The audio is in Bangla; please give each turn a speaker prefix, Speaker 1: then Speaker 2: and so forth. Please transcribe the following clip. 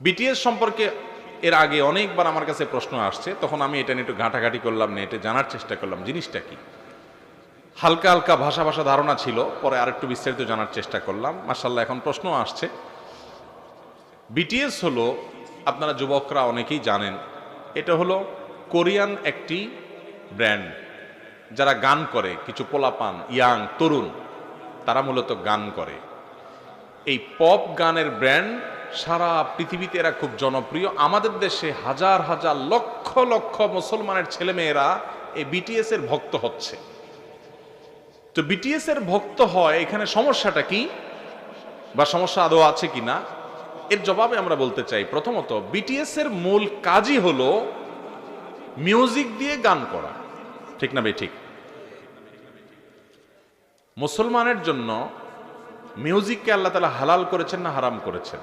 Speaker 1: বিটিএস সম্পর্কে এর আগে অনেকবার আমার কাছে প্রশ্ন আসছে, তখন আমি এটা নিয়ে একটু ঘাঁটাঘাঁটি করলাম, নেটে জানার চেষ্টা করলাম জিনিসটা কি। হালকা হালকা ভাষা ভাষা ধারণা ছিল, পরে আরেকটু বিস্তারিত জানার চেষ্টা করলাম। মাশাআল্লাহ এখন প্রশ্ন আসছে। বিটিএস হলো, আপনারা যুবকরা অনেকেই জানেন, এটা হলো কোরিয়ান একটি ব্র্যান্ড। যারা গান করে, কিছু পোলাপান, ইয়াং তরুণ, তারা মূলত গান করে। এই পপ গানের ব্র্যান্ড সারা পৃথিবীতে এরা খুব জনপ্রিয়। আমাদের দেশে হাজার হাজার লক্ষ লক্ষ মুসলমানের ছেলেমেয়েরা এই বিটিএস এর ভক্ত হচ্ছে। তো বিটিএস এর ভক্ত হয়, এখানে সমস্যাটা কি বা সমস্যা আদৌ আছে কিনা, এর জবাবে আমরা বলতে চাই, প্রথমত বিটিএস এর মূল কাজই হলো মিউজিক দিয়ে গান করা, ঠিক না ভাই? ঠিক। মুসলমানের জন্য মিউজিককে আল্লাহ তাআলা হালাল করেছেন না হারাম করেছেন?